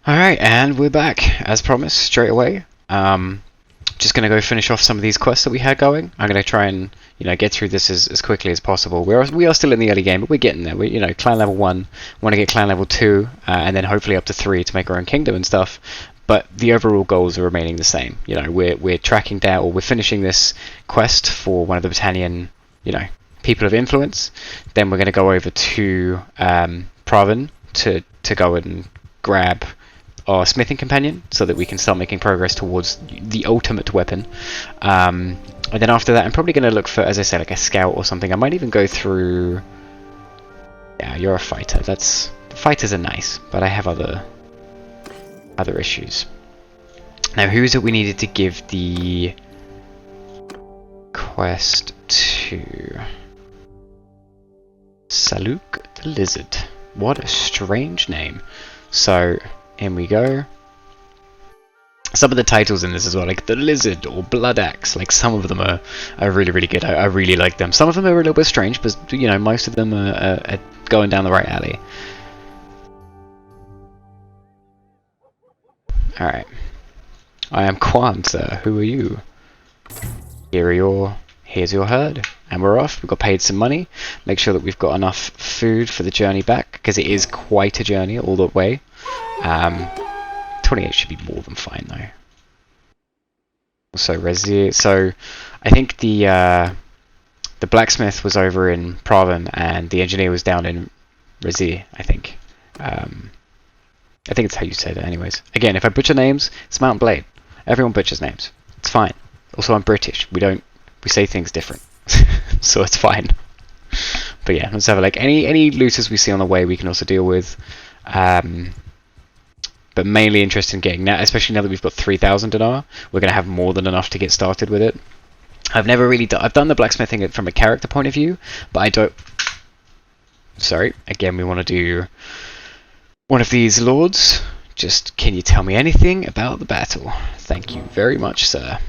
Alright, and we're back, as promised, straight away. Just gonna go finish off some of these quests that we had going. I'm gonna try and, get through this as quickly as possible. We are still in the early game, but we're getting there. We, clan level 1, want to get clan level 2, and then hopefully up to 3 to make our own kingdom and stuff. But the overall goals are remaining the same. We're tracking down, or we're finishing this quest for one of the Britannian, people of influence. Then we're gonna go over to Pravin to go and grab our smithing companion so that we can start making progress towards the ultimate weapon. And then after that I'm probably going to look for, as I said, like a scout or something. I might even go through... Yeah, you're a fighter. Fighters are nice, but I have other issues. Now, who is it we needed to give the quest to? Saluk the Lizard. What a strange name. So, in we go. Some of the titles in this as well, like the Lizard or Blood Axe, like some of them are really, really good. I really like them. Some of them are a little bit strange, but most of them are going down the right alley. Alright. I am Guan, sir. Who are you? Here's your herd. And we're off. We've got paid some money. Make sure that we've got enough food for the journey back, because it is quite a journey all the way. 28 should be more than fine though. Also Resi. So I think the blacksmith was over in Pravin and the engineer was down in Resi, I think. I think it's how you say that anyways. Again, if I butcher names, it's Mount Blade. Everyone butchers names. It's fine. Also I'm British. We say things different. So it's fine. But yeah, let's have a look. Any looters we see on the way we can also deal with. But mainly interested in getting that, especially now that we've got 3,000 dinar. We're going to have more than enough to get started with it. I've never really I've done the blacksmithing from a character point of view, but I don't... Sorry, again we want to do one of these lords. Just, can you tell me anything about the battle? Thank you very much, sir.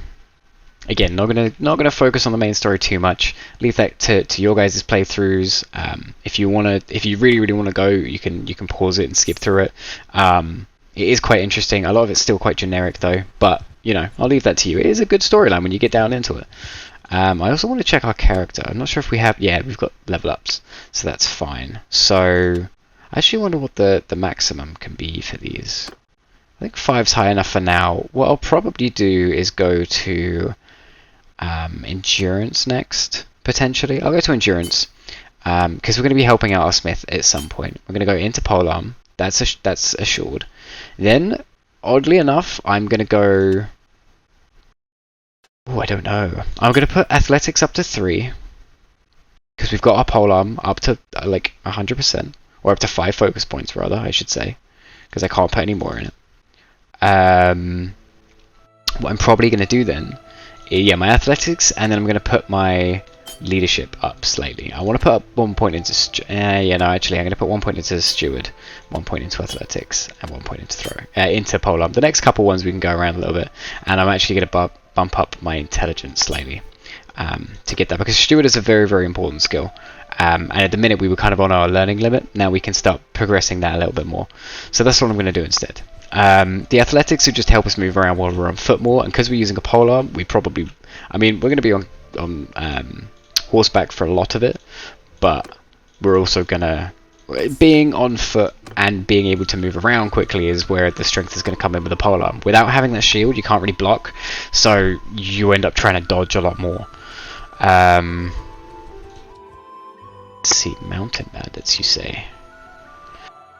Again, not gonna focus on the main story too much. Leave that to your guys' playthroughs. If you really want to go, you can pause it and skip through it. It is quite interesting. A lot of it's still quite generic though, but I'll leave that to you. It is a good storyline when you get down into it. I also want to check our character. I'm not sure if we have... Yeah, we've got level ups, so that's fine. So I actually wonder what the maximum can be for these. I think 5's high enough for now. What I'll probably do is go to endurance next, potentially. I'll go to endurance because we're going to be helping out our smith at some point. We're going to go into polearm. That's assured. Then, oddly enough, I'm going to go... Oh, I don't know. I'm going to put athletics up to 3 because we've got our polearm up to like 100%, or up to 5 focus points rather, I should say, because I can't put any more in it. What I'm probably going to do then, yeah, my athletics, and then I'm going to put my leadership up slightly. I want to put up 1 point into I'm going to put 1 point into steward, 1 point into athletics, and 1 point into polearm. The next couple ones we can go around a little bit, and I'm actually going to bump up my intelligence slightly to get that, because steward is a very, very important skill. And at the minute we were kind of on our learning limit. Now we can start progressing that a little bit more. So that's what I'm going to do instead. The athletics will just help us move around while we're on foot more, and because we're using a polearm, we're going to be on horseback for a lot of it, but we're also going to... Being on foot and being able to move around quickly is where the strength is going to come in with the polearm. Without having that shield, you can't really block, so you end up trying to dodge a lot more. Let's see, mountain bandits, you say.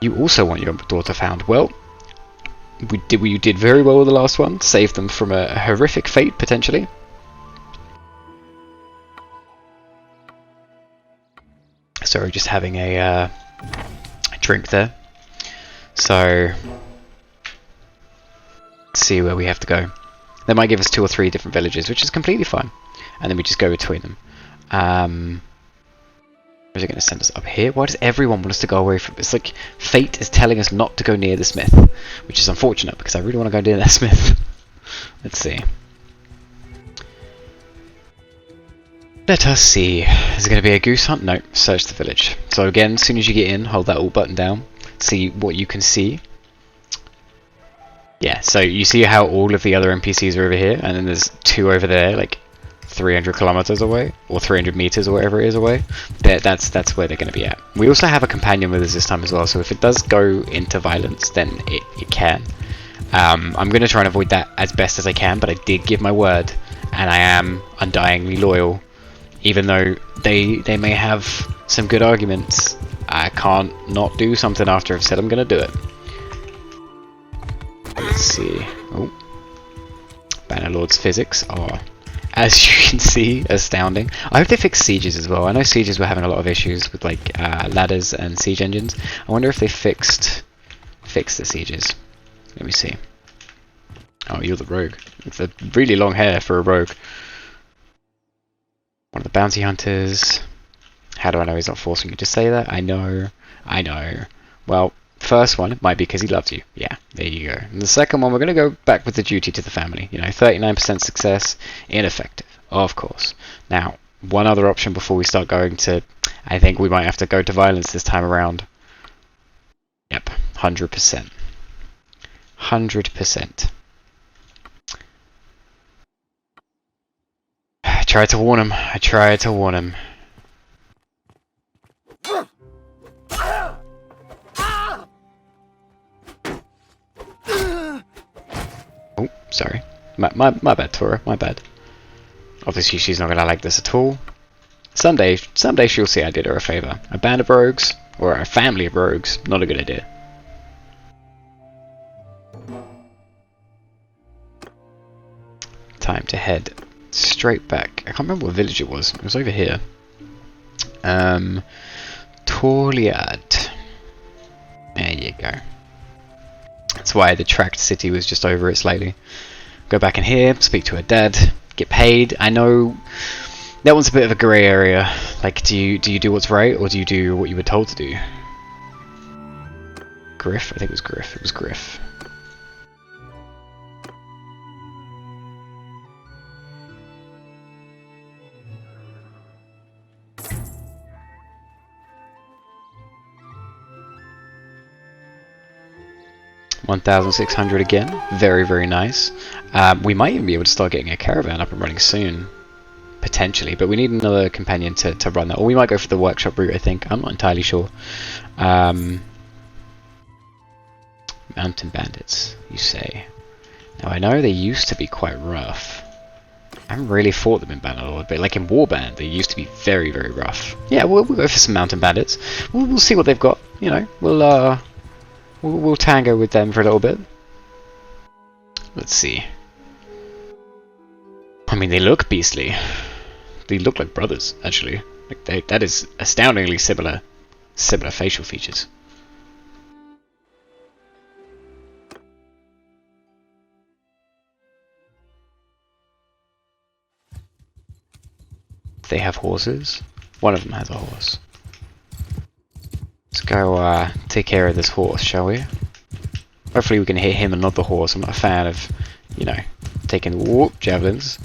You also want your daughter found. Well, we did very well with the last one. Saved them from a horrific fate, potentially. Sorry, just having a drink there. So, let's see where we have to go. They might give us 2 or 3 different villages, which is completely fine. And then we just go between them. Or is it going to send us up here? Why does everyone want us to go away from... It's like fate is telling us not to go near the smith, which is unfortunate because I really want to go near that smith. Let's see. Let us see. Is it going to be a goose hunt? No. Search the village. So again, as soon as you get in, hold that alt button down. See what you can see. Yeah, so you see how all of the other NPCs are over here, and then there's 2 over there, like 300 kilometers away, or 300 meters or whatever it is away. That's where they're going to be at. We also have a companion with us this time as well, so if it does go into violence, then it can. I'm going to try and avoid that as best as I can, but I did give my word, and I am undyingly loyal. Even though they may have some good arguments, I can't not do something after I've said I'm going to do it. Let's see. Oh, Bannerlord's physics are, as you can see, astounding. I hope they fix sieges as well. I know sieges were having a lot of issues with like ladders and siege engines. I wonder if they fixed the sieges. Let me see. Oh, you're the rogue. It's a really long hair for a rogue. One of the bounty hunters. How do I know he's not forcing you to say that? I know. Well, first one, it might be because he loves you. Yeah, there you go. And the second one, we're going to go back with the duty to the family. You know, 39% success, ineffective, of course. Now, one other option before we start going to... I think we might have to go to violence this time around. Yep, 100%. 100%. I tried to warn him. Oh, sorry. My bad, Tora. My bad. Obviously, she's not gonna like this at all. Someday she'll see I did her a favor. A band of rogues, or a family of rogues, not a good idea. Time to head straight back. I can't remember what village it was. It was over here. Torliad. There you go. That's why the tracked city was just over it slightly. Go back in here, speak to her dad, get paid. I know that one's a bit of a grey area. Like, do you do what's right, or do you do what you were told to do? Griff? I think it was Griff. It was Griff. $1,600 again. Very, very nice. We might even be able to start getting a caravan up and running soon. Potentially, but we need another companion to run that. Or we might go for the workshop route, I think. I'm not entirely sure. Mountain bandits, you say. Now, I know they used to be quite rough. I haven't really fought them in Bannerlord, but like in Warband, they used to be very, very rough. Yeah, we'll go for some mountain bandits. We'll see what they've got. You know, we'll tango with them for a little bit. Let's see. I mean, they look beastly. They look like brothers, actually. Like that is astoundingly similar facial features. They have horses. One of them has a horse. Let's go take care of this horse, shall we? Hopefully we can hit him another horse. I'm not a fan of, you know, taking javelins.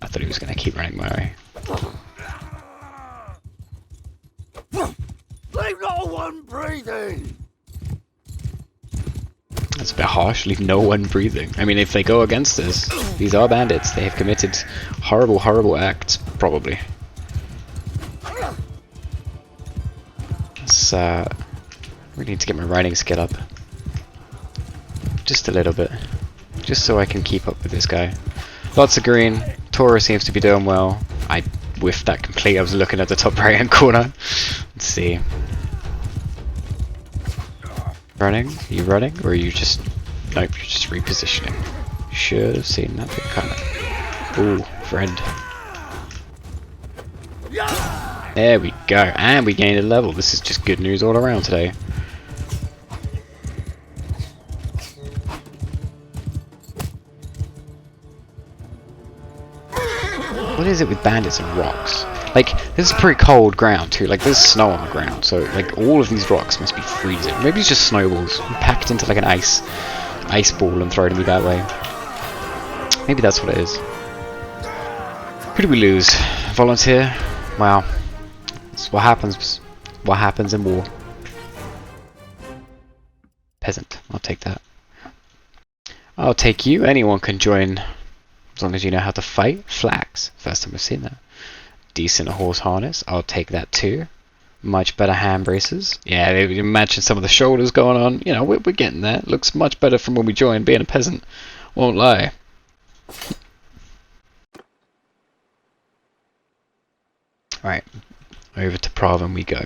I thought he was going to keep running my way. Leave no one breathing! That's a bit harsh. Leave no one breathing. I mean, if they go against us, these are bandits. They have committed horrible, horrible acts, probably. Let's, we need to get my riding skill up. Just a little bit. Just so I can keep up with this guy. Lots of green. Tora seems to be doing well. I whiffed that completely. I was looking at the top right hand corner. Let's see. Running? Are you running? Or are you just... Nope, you're just repositioning. Should have seen that bit coming. Ooh, friend. There we go. And we gained a level. This is just good news all around today. What is it with bandits and rocks? Like, this is pretty cold ground too. Like, there's snow on the ground, so like all of these rocks must be freezing. Maybe it's just snowballs packed into like an ice ball and thrown at me that way. Maybe that's what it is. Who do we lose? Volunteer? Wow. That's what happens. What happens in war. Peasant. I'll take that. I'll take you. Anyone can join as long as you know how to fight. Flax. First time I've seen that. Decent horse harness. I'll take that too. Much better hand braces. Yeah, imagine some of the shoulders going on. You know, we're getting there. Looks much better from when we joined being a peasant. Won't lie. Right. Over to Praven we go.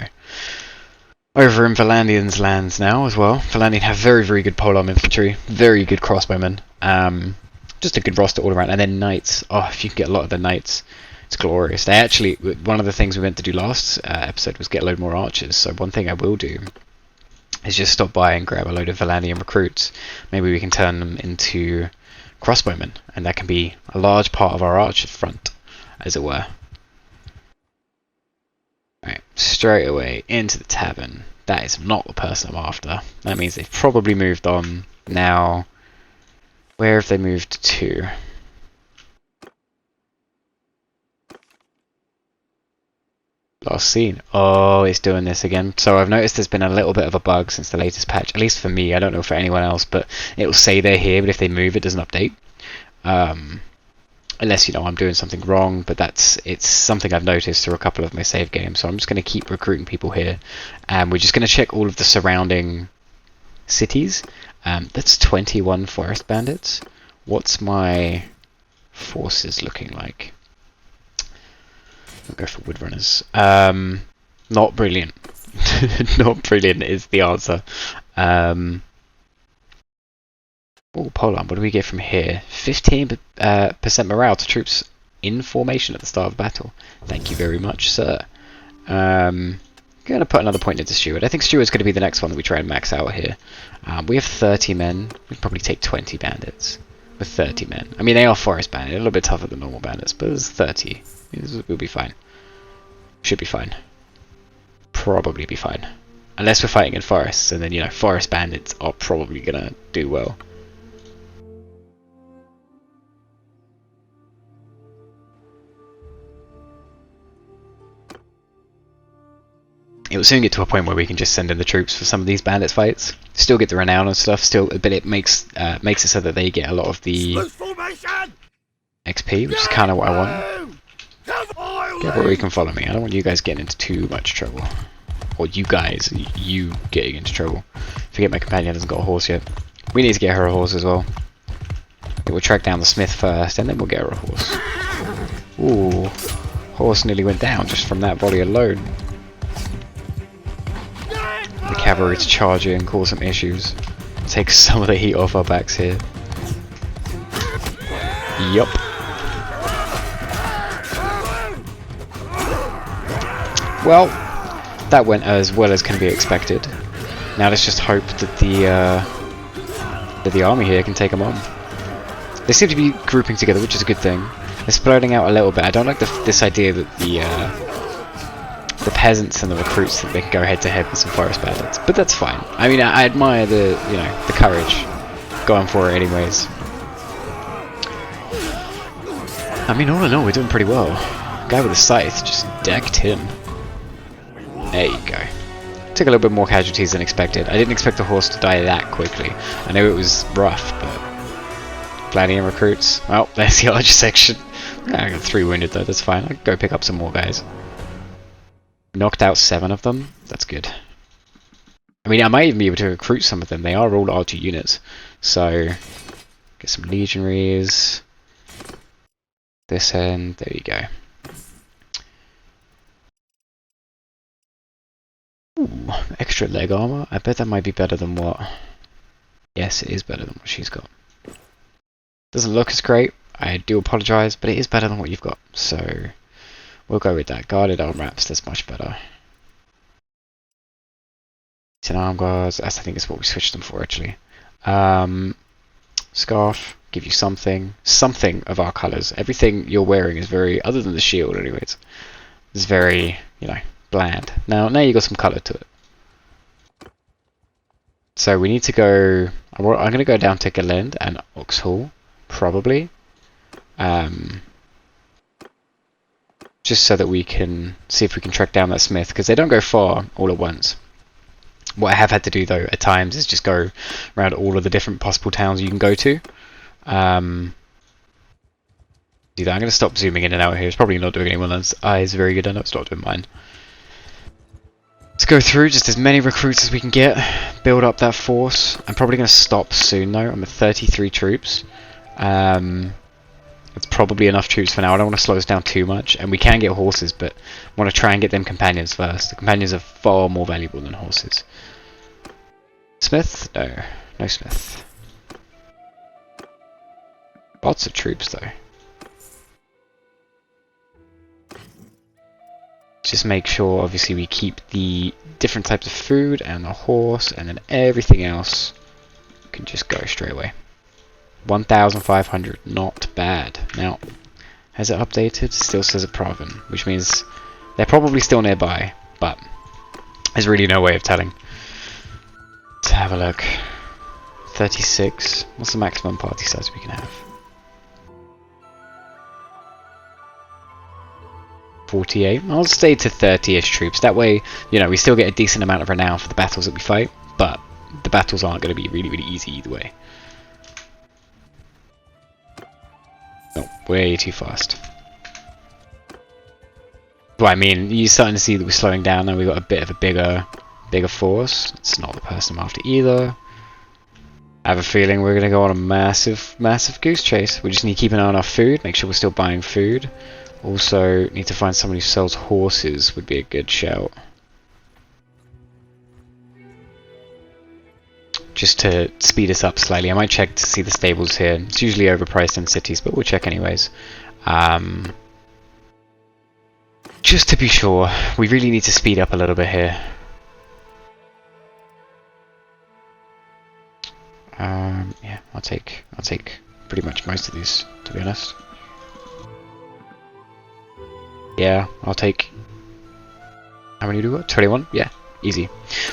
Over in Valandian's lands now as well. Valandian have very, very good polearm infantry. Very good crossbowmen. Just a good roster all around. And then knights. Oh, if you can get a lot of the knights, it's glorious. They actually, one of the things we meant to do last episode was get a load more archers. So one thing I will do is just stop by and grab a load of Valandian recruits. Maybe we can turn them into crossbowmen. And that can be a large part of our archer front, as it were. Right, straight away into the tavern. That is not the person I'm after. That means they've probably moved on. Now, where have they moved to? Last seen. Oh, it's doing this again. So I've noticed there's been a little bit of a bug since the latest patch. At least for me. I don't know for anyone else, but it will say they're here, but if they move, it doesn't update. Unless, you know, I'm doing something wrong, but it's something I've noticed through a couple of my save games. So I'm just going to keep recruiting people here. And we're just going to check all of the surrounding cities. That's 21 forest bandits. What's my forces looking like? I'll go for woodrunners. Not brilliant. Not brilliant is the answer. Oh, polearm, what do we get from here? 15% morale to troops in formation at the start of battle. Thank you very much, sir. Going to put another point into Steward. I think Steward's going to be the next one that we try and max out here. We have 30 men. We'd probably take 20 bandits with 30 men. I mean, they are forest bandits, a little bit tougher than normal bandits, but there's 30. We'll be fine. Should be fine. Probably be fine. Unless we're fighting in forests, and then, you know, forest bandits are probably going to do well. It will soon get to a point where we can just send in the troops for some of these bandits fights. Still get the renown and stuff, but it makes it so that they get a lot of the XP, which is kind of what I want. Get where you can follow me. I don't want you guys getting into too much trouble. Or you getting into trouble. Forget my companion hasn't got a horse yet. We need to get her a horse as well. We'll track down the smith first, and then we'll get her a horse. Ooh, horse nearly went down just from that volley alone. The cavalry to charge in and cause some issues. Take some of the heat off our backs here. Yup. Well, that went as well as can be expected. Now let's just hope that the army here can take them on. They seem to be grouping together, which is a good thing. They're splitting out a little bit. I don't like this idea that the peasants and the recruits that they can go head to head with some forest bandits, but that's fine. I mean, I admire the courage going for it anyways. I mean, all in all, we're doing pretty well. Guy with the scythe just decked him. There you go. Took a little bit more casualties than expected. I didn't expect the horse to die that quickly. I know it was rough, but Valandian recruits. Well, there's the archer section. I got 3 wounded though. That's fine. I can go pick up some more guys. Knocked out 7 of them. That's good. I mean, I might even be able to recruit some of them. They are all archer units. So, get some legionaries. This end. There you go. Ooh, extra leg armor. I bet that might be better than what... Yes, it is better than what she's got. Doesn't look as great. I do apologise, but it is better than what you've got. So... we'll go with that. Guarded arm wraps, that's much better. 10 arm guards, I think that's what we switched them for actually. Scarf, give you something of our colours. Everything you're wearing is very, other than the shield anyways, is very, bland. Now you got some colour to it. So we need to go, I'm going to go down to Galend and Oxhall, probably. Just so that we can see if we can track down that smith, because they don't go far all at once. What I have had to do though at times is just go around all of the different possible towns you can go to. I'm going to stop zooming in and out here. It's probably not doing anyone's eyes very good. I know it's not doing mine. Let's go through just as many recruits as we can get. Build up that force. I'm probably going to stop soon though. I'm at 33 troops. It's probably enough troops for now. I don't want to slow us down too much. And we can get horses, but I want to try and get them companions first. The companions are far more valuable than horses. Smith? No. No Smith. Lots of troops though. Just make sure obviously we keep the different types of food and the horse, and then everything else can just go straight away. 1,500, not bad. Now, has it updated? Still says a province, which means they're probably still nearby, but there's really no way of telling. Let's have a look. 36. What's the maximum party size we can have? 48. I'll stay to 30-ish troops. That way, you know, we still get a decent amount of renown for the battles that we fight, but the battles aren't going to be really, really easy either way. Oh, way too fast. Well, I mean, you're starting to see that we're slowing down now. We've got a bit of a bigger force. It's not the person I'm after either. I have a feeling we're going to go on a massive goose chase. We just need to keep an eye on our food, make sure we're still buying food. Also, need to find someone who sells horses would be a good shout. Just to speed us up slightly. I might check to see the stables here. It's usually overpriced in cities, but we'll check anyways. Just to be sure, we really need to speed up a little bit here. Yeah, I'll take pretty much most of these, to be honest. Yeah, I'll take... How many do we got? 21? Yeah, easy.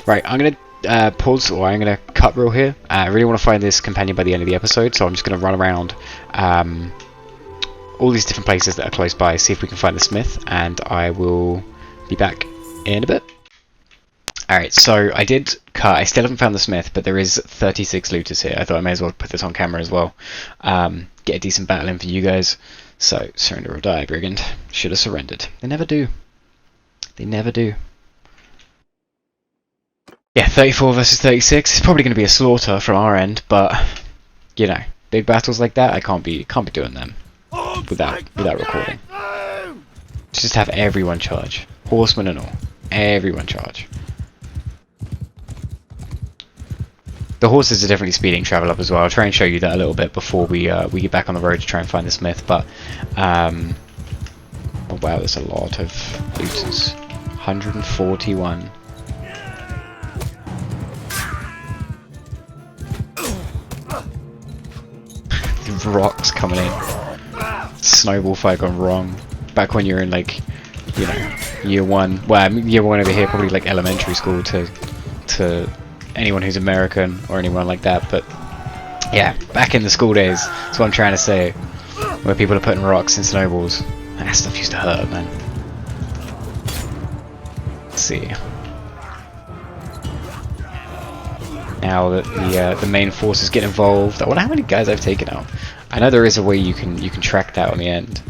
Right, I'm going to pause, or I'm going to cut real here. I really want to find this companion by the end of the episode, so I'm just going to run around all these different places that are close by, see if we can find the smith, and I will be back in a bit. Alright, so I did cut. I still haven't found the smith, but there is 36 looters here. I thought I may as well put this on camera as well. Get a decent battle in for you guys. So, surrender or die, brigand. Should have surrendered. They never do. They never do. Yeah, 34 versus 36. It's probably going to be a slaughter from our end, but you know, big battles like that, I can't be doing them without recording. Just have everyone charge, horsemen and all. Everyone charge. The horses are definitely speeding travel up as well. I'll try and show you that a little bit before we get back on the road to try and find the smith. But oh wow, there's a lot of looters. 141. The rocks coming in. Snowball fight gone wrong. Back when you're in, like, you know, year one. Well, I mean, year one over here, probably like elementary school to anyone who's American or anyone like that. But yeah, back in the school days, that's what I'm trying to say. Where people are putting rocks and snowballs. That stuff used to hurt, man. Let's see. Now that the main forces get involved, I wonder how many guys I've taken out. I know there is a way you can track that on the end.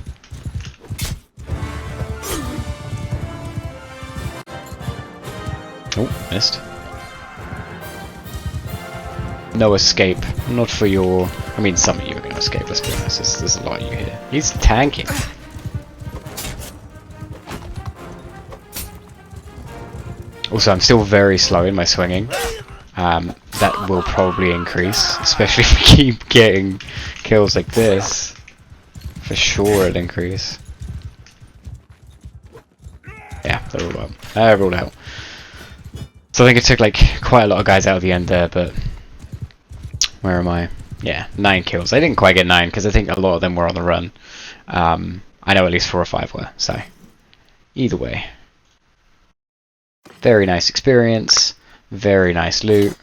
Oh, missed. No escape. Not for your... I mean, some of you are going to escape, let's be honest. There's a lot of you here. He's tanking. Also, I'm still very slow in my swinging. That will probably increase, especially if we keep getting kills like this. For sure it'll increase. Yeah, they're all out. They're all out. So I think it took like quite a lot of guys out at the end there, but... Where am I? Yeah, 9 kills. I didn't quite get 9 because I think a lot of them were on the run. I know at least 4 or 5 were, so... Either way. Very nice experience. Very nice loot.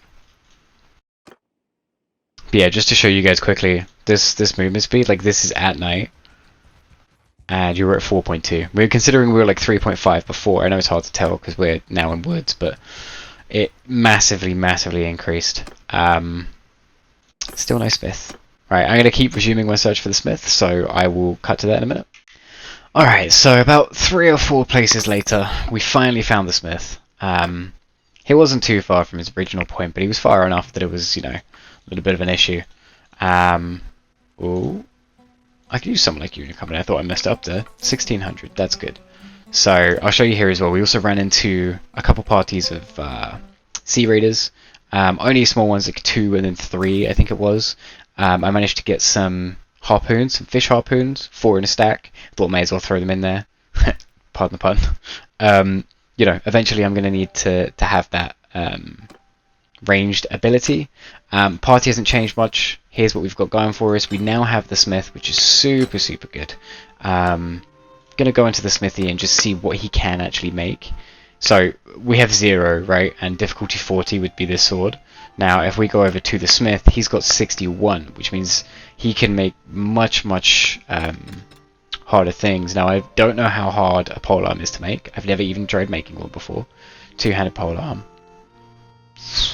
But yeah, just to show you guys quickly, this movement speed, like this is at night. And you were at 4.2. We're considering we were like 3.5 before. I know it's hard to tell because we're now in woods, but it massively, massively increased. Still no smith. Right, I'm going to keep resuming my search for the smith, so I will cut to that in a minute. Alright, so about 3 or 4 places later, we finally found the smith. He wasn't too far from his original point, but he was far enough that it was, you know, a little bit of an issue. Ooh. I could use someone like you in a company. I thought I messed up there. 1600, that's good. So, I'll show you here as well. We also ran into a couple parties of Sea Raiders. Only small ones, like 2 and then 3, I think it was. I managed to get some harpoons, some fish harpoons, 4 in a stack. Thought may as well throw them in there. Pardon the pun. You know, eventually I'm going to need to have that ranged ability. Party hasn't changed much. Here's what we've got going for us. We now have the smith, which is super, super good. Going to go into the smithy and just see what he can actually make. So we have 0, right? And difficulty 40 would be this sword. Now, if we go over to the smith, he's got 61, which means he can make much, much harder things. Now, I don't know how hard a polearm is to make. I've never even tried making one before. Two-handed polearm.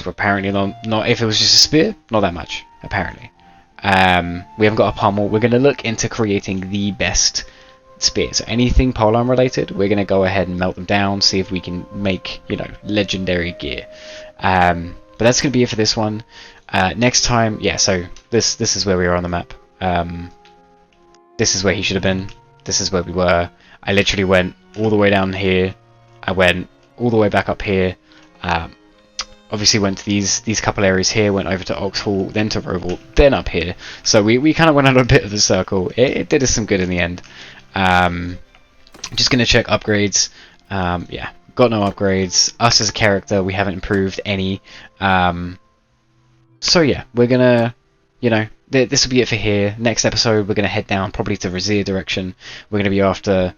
Apparently not. If it was just a spear, not that much. Apparently, we haven't got a pommel. We're going to look into creating the best spear. So anything polearm related, we're going to go ahead and melt them down. See if we can make, you know, legendary gear. But that's going to be it for this one. Next time, yeah. So this is where we are on the map. This is where he should have been. This is where we were. I literally went all the way down here. I went all the way back up here. Obviously went to these couple areas here, went over to Oxhall, then to Roval, then up here. So we kind of went on a bit of a circle. It did us some good in the end. Just going to check upgrades. Yeah, got no upgrades. Us as a character, we haven't improved any. So yeah, we're going to, you know, this will be it for here. Next episode, we're going to head down probably to Razir direction. We're going to be after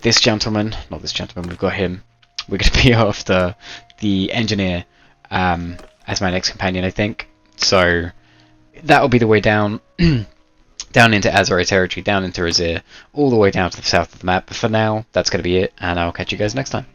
this gentleman. Not this gentleman, we've got him. We're going to be after the engineer. As my next companion, I think. So that'll be the way down, down into Azori territory, down into Razir, all the way down to the south of the map. But for now, that's going to be it, and I'll catch you guys next time.